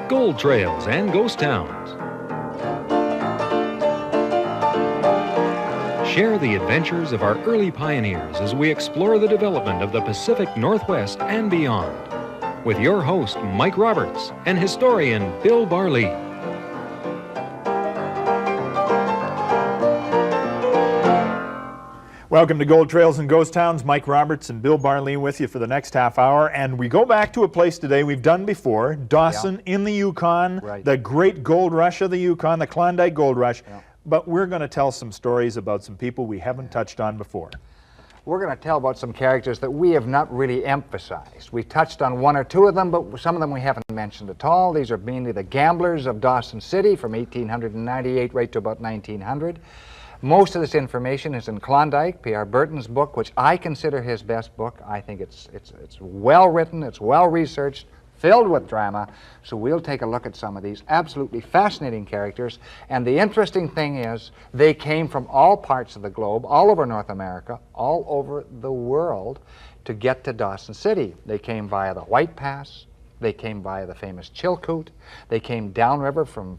gold trails and ghost towns. Share the adventures of our early pioneers as we explore the development of the Pacific Northwest and beyond. With your host, Mike Roberts, and historian Bill Barley. Welcome to Gold Trails and Ghost Towns. Mike Roberts and Bill Barley with you for the next half hour. And we go back to a place today we've done before, Dawson in the Yukon, the great gold rush of the Yukon, the Klondike Gold Rush. But we're going to tell some stories about some people we haven't touched on before. We're going to tell about some characters that we have not really emphasized. We touched on one or two of them, but some of them we haven't mentioned at all. These are mainly the Gamblers of Dawson City from 1898 right to about 1900. Most of this information is in Klondike, P.R. Burton's book, which I consider his best book. I think it's well written, it's well researched, filled with drama. So we'll take a look at some of these absolutely fascinating characters. And the interesting thing is they came from all parts of the globe, all over North America, all over the world to get to Dawson City. They came via the White Pass. They came via the famous Chilkoot. They came downriver from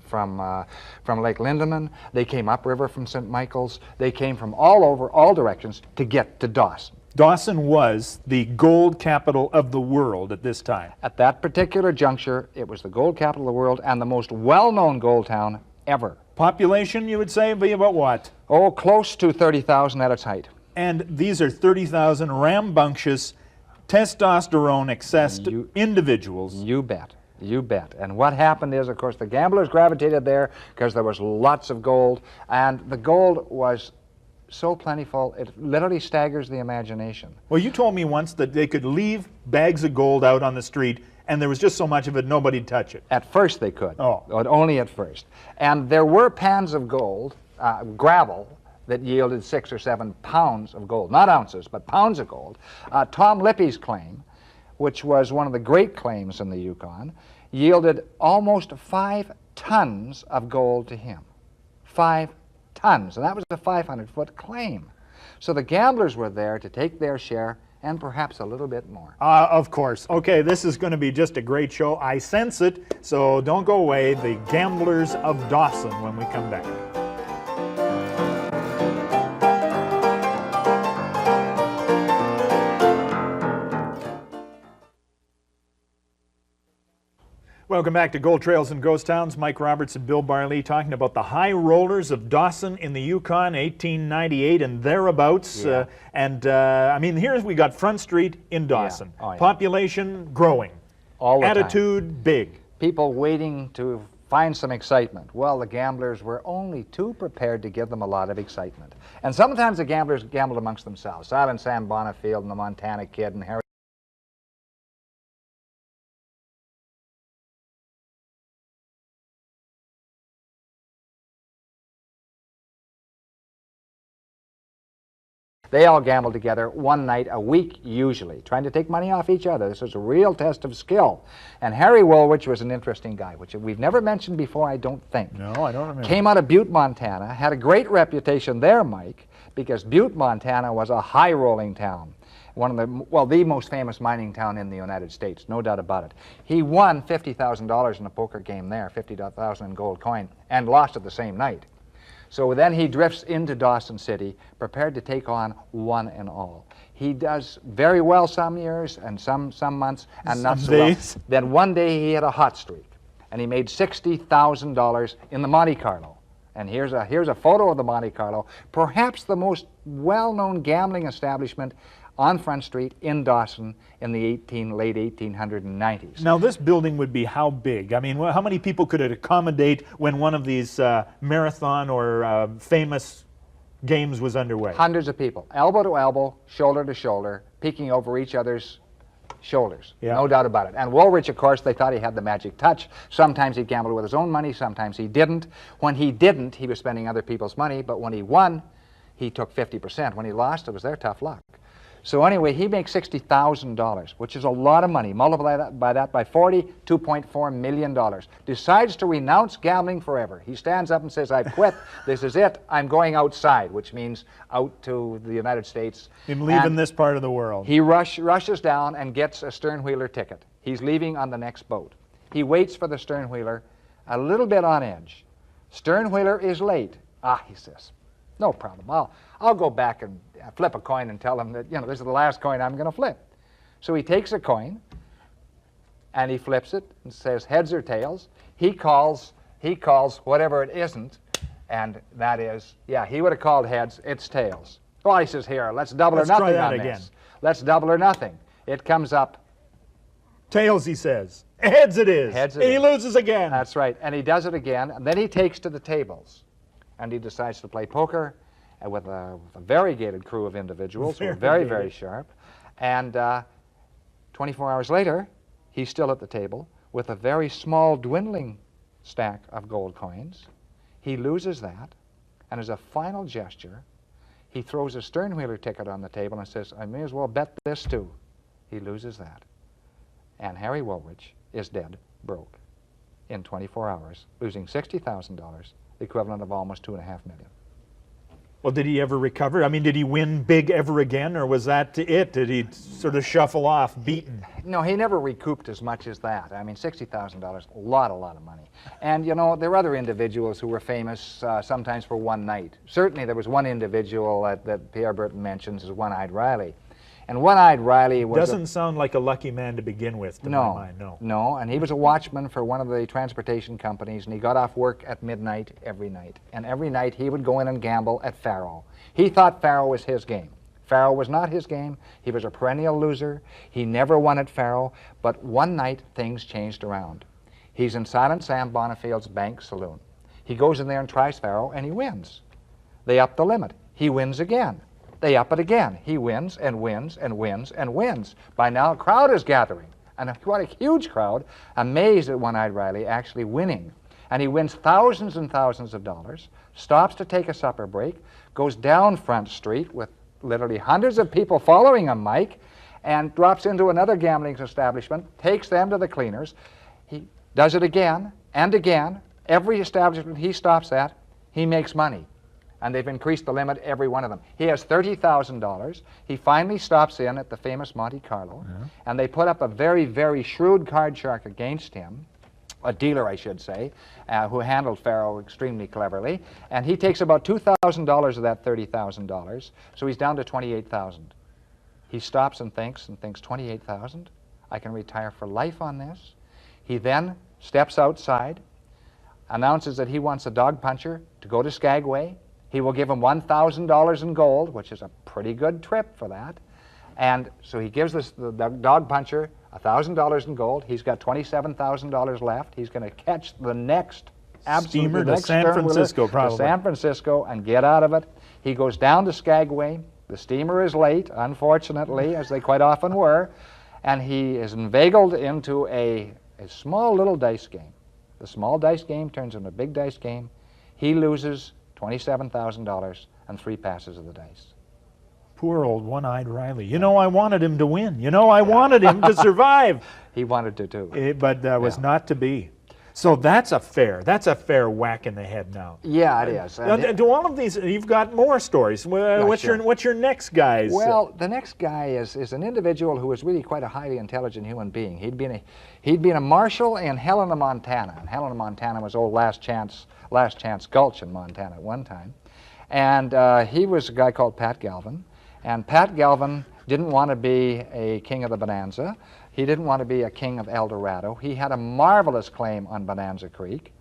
Lake Lindeman. They came upriver from St. Michael's. They came from all over, all directions to get to Dawson. Dawson was the gold capital of the world at this time. At that particular juncture, it was the gold capital of the world and the most well-known gold town ever. Population, you would say, be about what? Oh, close to 30,000 at its height. And these are 30,000 rambunctious, testosterone-obsessed individuals. You bet. You bet. And what happened is, of course, the gamblers gravitated there because there was lots of gold, and the gold was so plentiful, it literally staggers the imagination. Well, you told me once that they could leave bags of gold out on the street, and there was just so much of it, nobody'd touch it. At first they could. Oh. But only at first. And there were pans of gold, gravel, that yielded 6 or 7 pounds of gold. Not ounces, but pounds of gold. Tom Lippy's claim, which was one of the great claims in the Yukon, yielded almost 5 tons of gold to him. 5 tons, and that was a 500-foot claim. So the gamblers were there to take their share and perhaps a little bit more. Of course. Okay, this is going to be just a great show. I sense it, so don't go away. The Gamblers of Dawson when we come back. Welcome back to Gold Trails and Ghost Towns. Mike Roberts and Bill Barley talking about the high rollers of Dawson in the Yukon, 1898 and thereabouts. I mean, here we got Front Street in Dawson. Oh, yeah. Population growing. All the Attitude time. Big. People waiting to find some excitement. Well, the gamblers were only too prepared to give them a lot of excitement. And sometimes the gamblers gambled amongst themselves. Silent Sam Bonifield and the Montana Kid and Harry. They all gambled together one night a week, usually, trying to take money off each other. This was a real test of skill. And Harry Woolwich was an interesting guy, which we've never mentioned before, I don't think. No, I don't remember. Came out of Butte, Montana, had a great reputation there, Mike, because Butte, Montana was a high-rolling town. One of the, well, the most famous mining town in the United States, no doubt about it. He won $50,000 in a poker game there, $50,000 in gold coin, and lost it the same night. So then he drifts into Dawson City, prepared to take on one and all. He does very well some years and some months, and not so well. Then one day he had a hot streak, and he made $60,000 in the Monte Carlo. And here's a photo of the Monte Carlo, perhaps the most well-known gambling establishment on Front Street in Dawson in the late 1890s. Now this building would be how big? I mean, how many people could it accommodate when one of these marathon or famous games was underway? Hundreds of people, elbow to elbow, shoulder to shoulder, peeking over each other's shoulders. Yeah. No doubt about it. And Woolwich, of course, they thought he had the magic touch. Sometimes he gambled with his own money, sometimes he didn't. When he didn't, he was spending other people's money, but when he won, he took 50%. When he lost, it was their tough luck. So anyway, he makes $60,000, which is a lot of money. Multiply that by 40, $2.4 million. Decides to renounce gambling forever. He stands up and says, I've quit. This is it. I'm going outside, which means out to the United States. I'm leaving this part of the world. He rushes down and gets a stern wheeler ticket. He's leaving on the next boat. He waits for the sternwheeler a little bit on edge. Sternwheeler is late. Ah, he says, no problem. I'll go back and flip a coin and tell him that, this is the last coin I'm going to flip. So he takes a coin and he flips it and says heads or tails. He calls whatever it isn't, and that is, he would have called heads, it's tails. Well, he says, here, let's double or nothing on this. Let's double or nothing. It comes up. Tails, he says. Heads it is. Heads it and is. he loses again. That's right. And he does it again, and then he takes to the tables. And he decides to play poker with a variegated crew of individuals who are very, very sharp. And 24 hours later, he's still at the table with a very small, dwindling stack of gold coins. He loses that, and as a final gesture, he throws a sternwheeler ticket on the table and says, I may as well bet this too. He loses that. And Harry Woolwich is dead broke in 24 hours, losing $60,000, the equivalent of almost $2.5 million. Well, did he ever recover? I mean, did he win big ever again, or was that it? Did he sort of shuffle off, beaten? No, he never recouped as much as that. I mean, $60,000, a lot of money. And, there were other individuals who were famous sometimes for one night. Certainly there was one individual that Pierre Burton mentions as One-Eyed Reilly. And One-Eyed Reilly was doesn't sound like a lucky man to begin with, to my mind, no. No, and he was a watchman for one of the transportation companies, and he got off work at midnight every night. And every night he would go in and gamble at faro. He thought faro was his game. Faro was not his game. He was a perennial loser. He never won at faro, but one night things changed around. He's in Silent Sam Bonifield's Bank Saloon. He goes in there and tries faro, and he wins. They up the limit. He wins again. They up it again. He wins and wins and wins and wins. By now, a crowd is gathering. And what a huge crowd, amazed at One-Eyed Reilly actually winning. And he wins thousands and thousands of dollars, stops to take a supper break, goes down Front Street with literally hundreds of people following him, Mike, and drops into another gambling establishment, takes them to the cleaners. He does it again and again. Every establishment he stops at, he makes money. And they've increased the limit, every one of them. He has $30,000. He finally stops in at the famous Monte Carlo, and they put up a very, very shrewd card shark against him, a dealer, I should say, who handled faro extremely cleverly, and he takes about $2,000 of that $30,000, so he's down to $28,000. He stops and thinks $28,000? I can retire for life on this. He then steps outside, announces that he wants a dog puncher to go to Skagway. He will give him $1,000 in gold, which is a pretty good trip for that. And so he gives the dog puncher $1,000 in gold. He's got $27,000 left. He's going to catch the next steamer to San Francisco, probably. To San Francisco and get out of it. He goes down to Skagway. The steamer is late, unfortunately, as they quite often were. And he is inveigled into a small little dice game. The small dice game turns into a big dice game. He loses $27,000 and 3 passes of the dice. Poor old One-Eyed Reilly. I wanted him to win. I wanted him to survive. He wanted to too. But that was not to be. So that's a fair whack in the head now. Yeah, it is. Do all of these, you've got more stories. What's your next guys? Well, the next guy is an individual who is really quite a highly intelligent human being. He'd been a marshal in Helena, Montana. And Helena, Montana was old Last Chance Gulch in Montana at one time. And he was a guy called Pat Galvin. And Pat Galvin didn't want to be a king of the Bonanza. He didn't want to be a king of El Dorado. He had a marvelous claim on Bonanza Creek,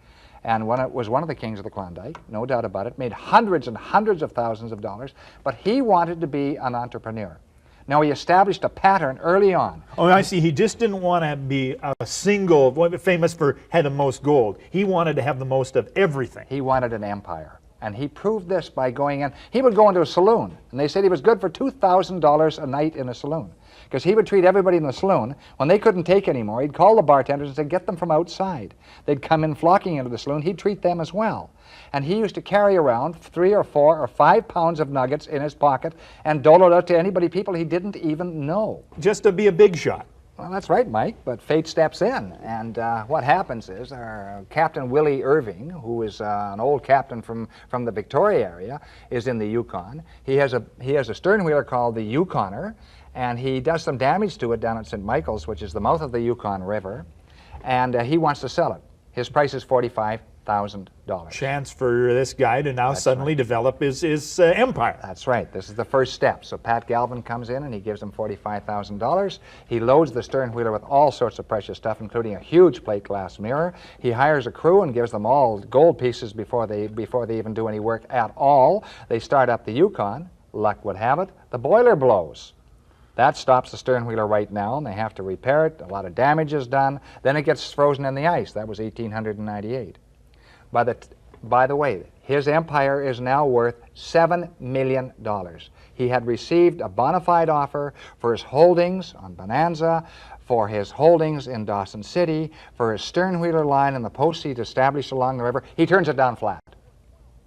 and was one of the kings of the Klondike, no doubt about it, made hundreds and hundreds of thousands of dollars, but he wanted to be an entrepreneur. Now, he established a pattern early on. Oh, I see. He just didn't want to be a single, famous for had the most gold. He wanted to have the most of everything. He wanted an empire. And he proved this by going in. He would go into a saloon, and they said he was good for $2,000 a night in a saloon, because he would treat everybody in the saloon. When they couldn't take anymore, he'd call the bartenders and say, get them from outside. They'd come in flocking into the saloon. He'd treat them as well. And he used to carry around 3 or 4 or 5 pounds of nuggets in his pocket and dole it out to people he didn't even know. Just to be a big shot. Well, that's right, Mike, but fate steps in, and what happens is our Captain Willie Irving, who is an old captain from the Victoria area, is in the Yukon. He has a sternwheeler called the Yukoner, and he does some damage to it down at St. Michael's, which is the mouth of the Yukon River. and he wants to sell it. His price is $45,000. Chance for this guy to now suddenly develop his empire. That's right. This is the first step. So Pat Galvin comes in and he gives him $45,000. He loads the stern wheeler with all sorts of precious stuff, including a huge plate glass mirror. He hires a crew and gives them all gold pieces before they even do any work at all. They start up the Yukon. Luck would have it, the boiler blows. That stops the stern wheeler right now, and they have to repair it. A lot of damage is done. Then it gets frozen in the ice. That was 1898. By the way, his empire is now worth $7 million. He had received a bona fide offer for his holdings on Bonanza, for his holdings in Dawson City, for his stern wheeler line and the posts he'd established along the river. He turns it down flat.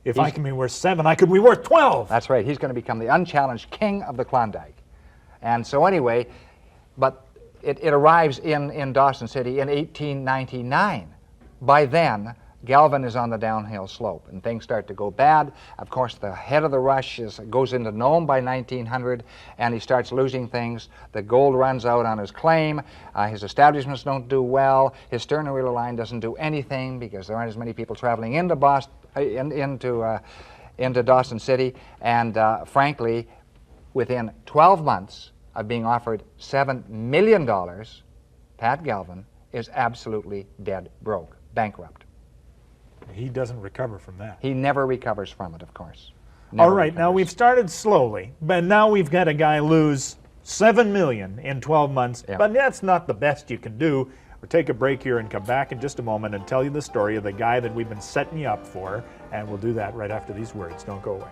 If I can be worth 7, I could be worth 12. That's right. He's going to become the unchallenged king of the Klondike. And so anyway, but it arrives in Dawson City in 1899. By then, Galvin is on the downhill slope, and things start to go bad. Of course, the head of the rush goes into Nome by 1900, and he starts losing things. The gold runs out on his claim. His establishments don't do well. His stern wheeler line doesn't do anything because there aren't as many people traveling into into Dawson City. And frankly, within 12 months of being offered $7 million, Pat Galvin is absolutely dead broke, bankrupt. He doesn't recover from that. He never recovers from it, of course. All right, now we've started slowly, but now we've got a guy lose $7 million in 12 months, but that's not the best you can do. We'll take a break here and come back in just a moment and tell you the story of the guy that we've been setting you up for, and we'll do that right after these words. Don't go away.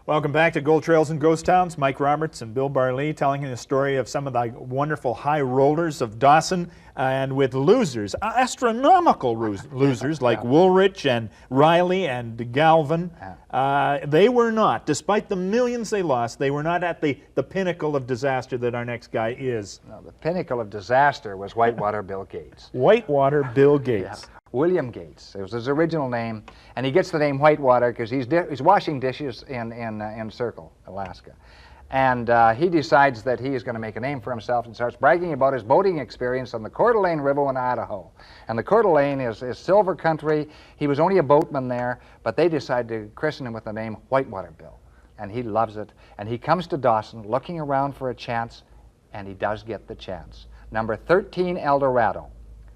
Welcome back to Gold Trails and Ghost Towns. Mike Roberts and Bill Barlee telling you the story of some of the wonderful high rollers of Dawson, and with losers, astronomical losers like Woolrich and Reilly and Galvin. They were not, despite the millions they lost, they were not at the pinnacle of disaster that our next guy is. No, the pinnacle of disaster was Whitewater Bill Gates. Whitewater Bill Gates. William Gates. It was his original name, and he gets the name Whitewater because he's washing dishes in Circle, Alaska. And he decides that he is going to make a name for himself and starts bragging about his boating experience on the Coeur d'Alene River in Idaho. And the Coeur d'Alene is silver country. He was only a boatman there, but they decide to christen him with the name Whitewater Bill. And he loves it. And he comes to Dawson looking around for a chance, and he does get the chance. Number 13 Eldorado,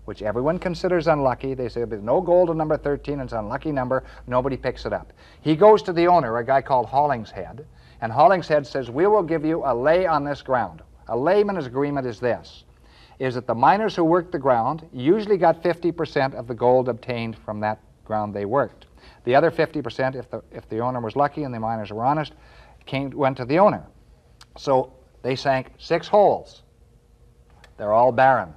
which everyone considers unlucky. They say there's no gold in number 13, it's an unlucky number, nobody picks it up. He goes to the owner, a guy called Hollingshead, and Hollingshead says, we will give you a lay on this ground. A layman's agreement is this, is that the miners who worked the ground usually got 50% of the gold obtained from that ground they worked. The other 50%, if the owner was lucky and the miners were honest, went to the owner. So they sank 6 holes. They're all barren.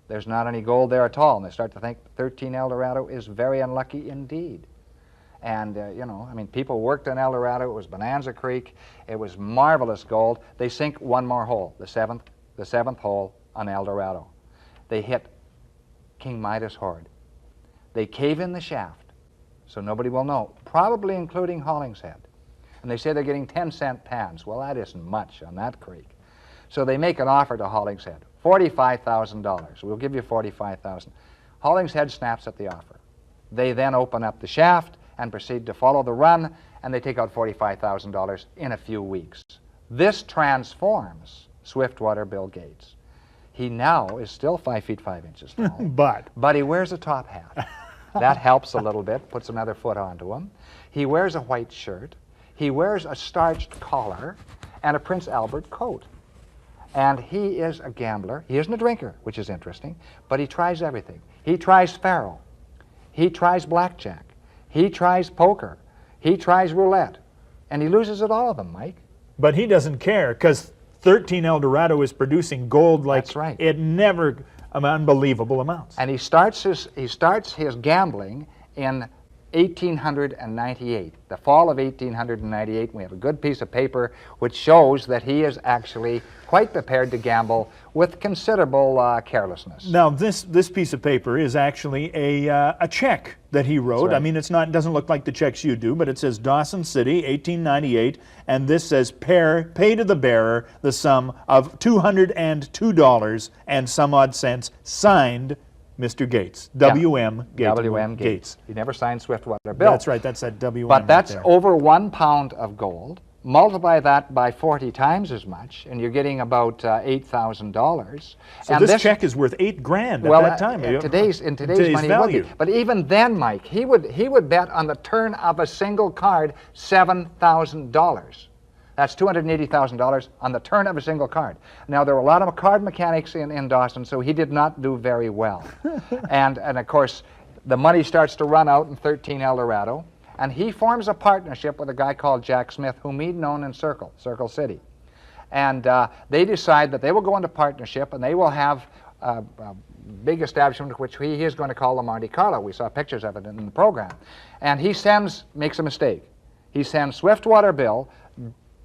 There's not any gold there at all, and they start to think 13 Eldorado is very unlucky indeed. And, you know, I mean, people worked in Eldorado. It was Bonanza Creek. It was marvelous gold. They sink one more hole, the seventh hole on Eldorado. They hit King Midas Hoard. They cave in the shaft, so nobody will know, probably including Hollingshead. And they say they're getting 10-cent pans. Well, that isn't much on that creek. So they make an offer to Hollingshead, $45,000. We'll give you $45,000. Hollingshead snaps at the offer. They then open up the shaft and proceed to follow the run, and they take out $45,000 in a few weeks. This transforms Swiftwater Bill Gates. He now is still 5 feet 5 inches tall, but he wears a top hat. That helps a little bit, puts another foot onto him. He wears a white shirt. He wears a starched collar and a Prince Albert coat. And he is a gambler. He isn't a drinker, which is interesting, but he tries everything. He tries faro. He tries blackjack. He tries poker. He tries roulette. And he loses at all of them, Mike. But he doesn't care, because 13 Eldorado is producing gold like it never, unbelievable amounts. And he starts his gambling in 1898, the fall of 1898. We have a good piece of paper which shows that he is actually quite prepared to gamble with considerable carelessness. Now, this piece of paper is actually a check that he wrote. Right. I mean, it doesn't look like the checks you do, but it says Dawson City, 1898, and this says pay to the bearer the sum of $202 and some odd cents, signed Mr. Gates, W.M. Gates. W.M. Gates. He never signed Swiftwater Bill. That's right, that's that W.M. But that's right there. over 1 pound of gold. Multiply that by 40 times as much, and you're getting about $8,000. So and this check is worth $8,000 at that time. In today's money, value. it would be. But even then, Mike, he would bet on the turn of a single card $7,000. That's $280,000 on the turn of a single card. Now, there were a lot of card mechanics in Dawson, so he did not do very well. and of course, the money starts to run out in 13 El Dorado, and he forms a partnership with a guy called Jack Smith, whom he'd known in Circle City. And they decide that they will go into partnership, and they will have a big establishment which he is going to call the Monte Carlo. We saw pictures of it in the program. And he makes a mistake. He sends Swiftwater Bill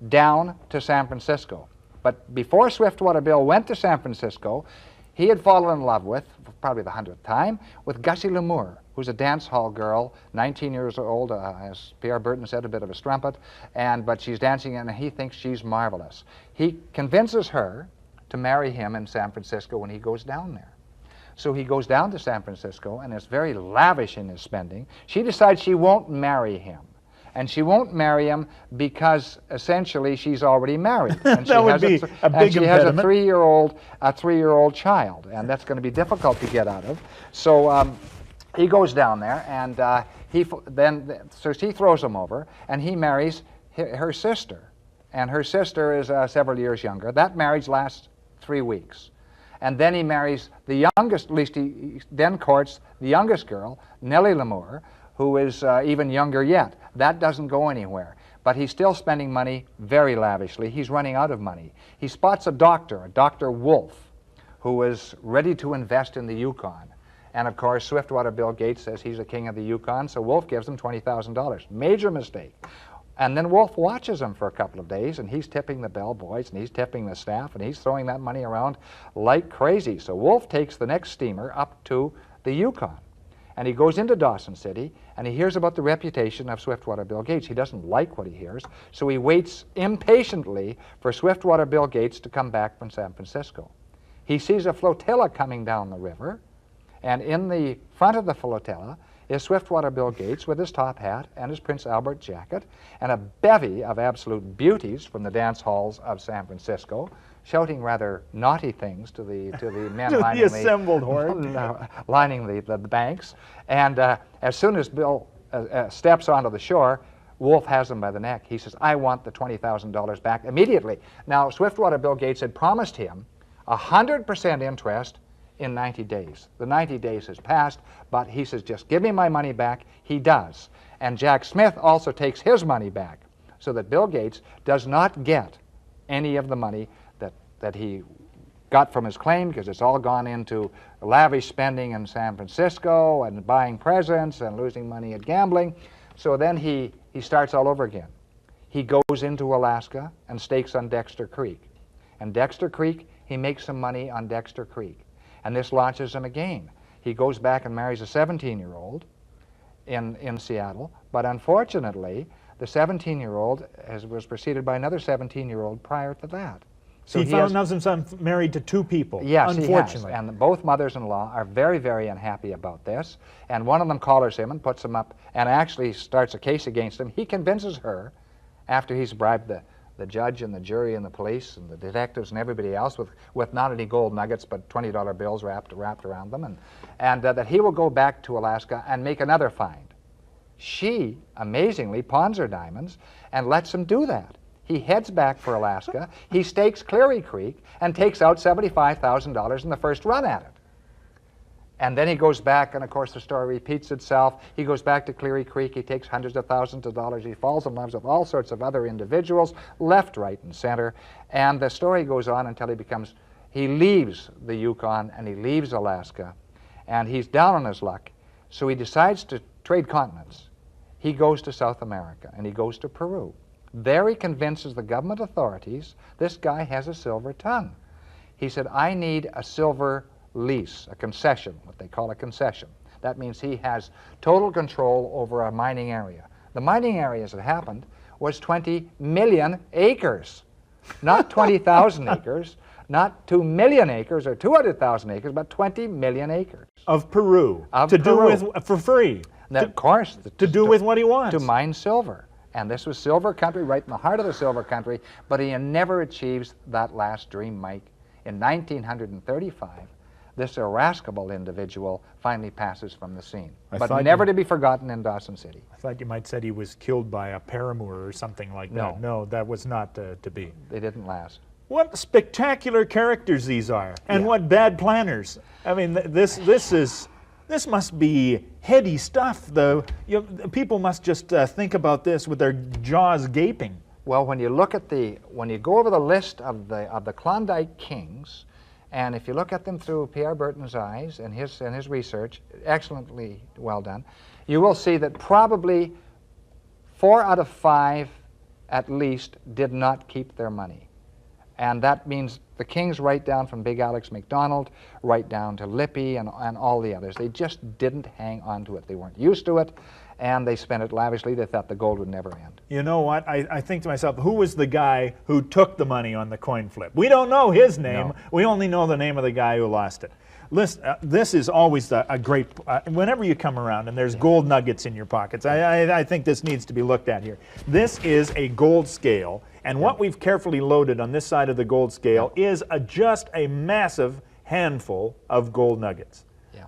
down to San Francisco. But before Swiftwater Bill went to San Francisco, he had fallen in love with, for probably the 100th time, with Gussie L'Amour, who's a dance hall girl, 19 years old, as Pierre Burton said, a bit of a strumpet, but she's dancing and he thinks she's marvelous. He convinces her to marry him in San Francisco when he goes down there. So he goes down to San Francisco and is very lavish in his spending. She decides she won't marry him. And she won't marry him because essentially she's already married. And that would be a big impediment. She has a three-year-old child, and that's going to be difficult to get out of. So he goes down there, and so she throws him over, and he marries her sister. And her sister is several years younger. That marriage lasts 3 weeks. And then he marries the youngest, at least he then courts the youngest girl, Nellie L'Amour, who is even younger yet. That doesn't go anywhere. But he's still spending money very lavishly. He's running out of money. He spots a doctor, Dr. Wolf, who is ready to invest in the Yukon. And of course, Swiftwater Bill Gates says he's the king of the Yukon, so Wolf gives him $20,000. Major mistake. And then Wolf watches him for a couple of days, and he's tipping the bellboys, and he's tipping the staff, and he's throwing that money around like crazy. So Wolf takes the next steamer up to the Yukon. And he goes into Dawson City, and he hears about the reputation of Swiftwater Bill Gates. He doesn't like what he hears, so he waits impatiently for Swiftwater Bill Gates to come back from San Francisco. He sees a flotilla coming down the river, and in the front of the flotilla is Swiftwater Bill Gates with his top hat and his Prince Albert jacket, and a bevy of absolute beauties from the dance halls of San Francisco, shouting rather naughty things to the men lining the assembled horde, lining the banks. And as soon as Bill steps onto the shore, Wolf has him by the neck. He says, "I want the $20,000 back immediately." Now, Swiftwater Bill Gates had promised him 100% interest in 90 days. The 90 days has passed, but he says, "Just give me my money back." He does. And Jack Smith also takes his money back, so that Bill Gates does not get any of the money that he got from his claim, because it's all gone into lavish spending in San Francisco and buying presents and losing money at gambling. So then he starts all over again. He goes into Alaska and stakes on Dexter Creek. And Dexter Creek, he makes some money on Dexter Creek. And this launches him again. He goes back and marries a 17-year-old in Seattle, but unfortunately, the 17-year-old was preceded by another 17-year-old prior to that. So he found himself married to 2 people. Yes, unfortunately. He has. And both mothers-in-law are very, very unhappy about this. And one of them collars him and puts him up and actually starts a case against him. He convinces her, after he's bribed the judge and the jury and the police and the detectives and everybody else with not any gold nuggets but $20 bills wrapped around them, and that he will go back to Alaska and make another find. She, amazingly, pawns her diamonds and lets him do that. He heads back for Alaska, he stakes Cleary Creek, and takes out $75,000 in the first run at it. And then he goes back, and of course the story repeats itself. He goes back to Cleary Creek, he takes hundreds of thousands of dollars, he falls in love with all sorts of other individuals, left, right, and center, and the story goes on until he leaves the Yukon and he leaves Alaska, and he's down on his luck, so he decides to trade continents. He goes to South America, and he goes to Peru. There he convinces the government authorities this guy has a silver tongue. He said, I need a silver lease, a concession, what they call a concession. That means he has total control over a mining area. The mining area, as it happened, was 20 million acres, not 20,000 acres, not 2 million acres or 200,000 acres, but 20 million acres. Of Peru. Of to Peru. do with, for free. Of course. To do with what he wants. To mine silver. And this was silver country, right in the heart of the silver country, but he never achieves that last dream, Mike. In 1935, this irascible individual finally passes from the scene, but never to be forgotten in Dawson City. I thought you might said he was killed by a paramour or something like that. No, that was not to be. They didn't last. What spectacular characters these are, and what bad planners. I mean, this must be heady stuff, though. People must just think about this with their jaws gaping. Well, when you look at when you go over the list of the Klondike kings, and if you look at them through Pierre Burton's eyes and his research, excellently well done, you will see that probably 4 out of 5 at least did not keep their money. And that means the kings right down from Big Alex McDonald, right down to Lippy and all the others. They just didn't hang on to it. They weren't used to it, and they spent it lavishly. They thought the gold would never end. You know what? I think to myself, who was the guy who took the money on the coin flip? We don't know his name. No. We only know the name of the guy who lost it. Listen, this is always a great, whenever you come around and there's gold nuggets in your pockets, I think this needs to be looked at here. This is a gold scale, and what we've carefully loaded on this side of the gold scale is just a massive handful of gold nuggets.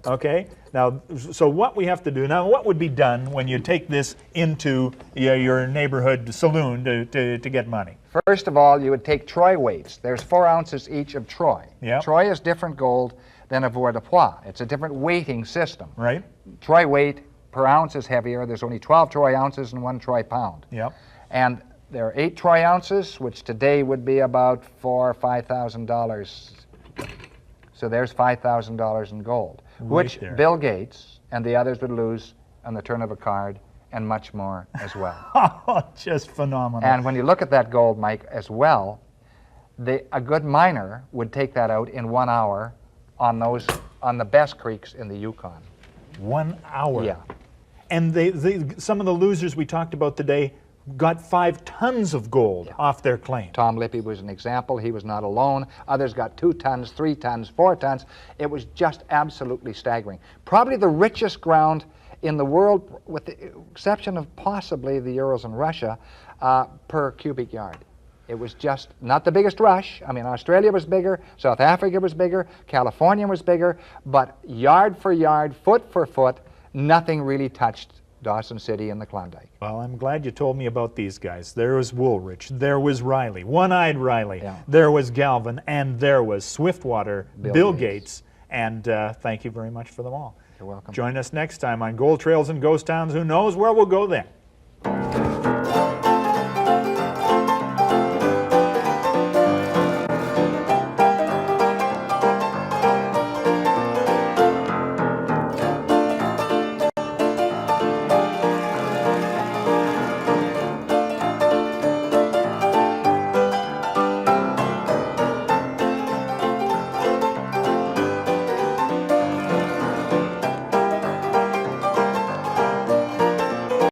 Okay? Now, so what we have to do, now what would be done when you take this into your neighborhood saloon to get money? First of all, you would take troy weights. There's 4 ounces each of troy. Yep. Troy is different gold than avoirdupois. It's a different weighting system. Right. Troy weight per ounce is heavier. There's only 12 troy ounces and 1 troy pound. Yep. And there are 8 troy ounces, which today would be about $4,000 or $5,000. So there's $5,000 in gold, which Bill Gates and the others would lose on the turn of a card, and much more as well. Oh, just phenomenal. And when you look at that gold, Mike, as well, a good miner would take that out in 1 hour on the best creeks in the Yukon. 1 hour? Yeah. And some of the losers we talked about today got 5 tons of gold off their claim. Tom Lippy was an example. He was not alone. Others got 2 tons, 3 tons, 4 tons. It was just absolutely staggering. Probably the richest ground in the world, with the exception of possibly the Urals and Russia, per cubic yard. It was just not the biggest rush. I mean, Australia was bigger, South Africa was bigger, California was bigger, but yard for yard, foot for foot, nothing really touched Dawson City and the Klondike. Well, I'm glad you told me about these guys. There was Woolrich, there was Reilly, One-Eyed Reilly, there was Galvin, and there was Swiftwater, Bill Gates, and thank you very much for them all. You're welcome. Join us next time on Gold Trails and Ghost Towns. Who knows where we'll go then?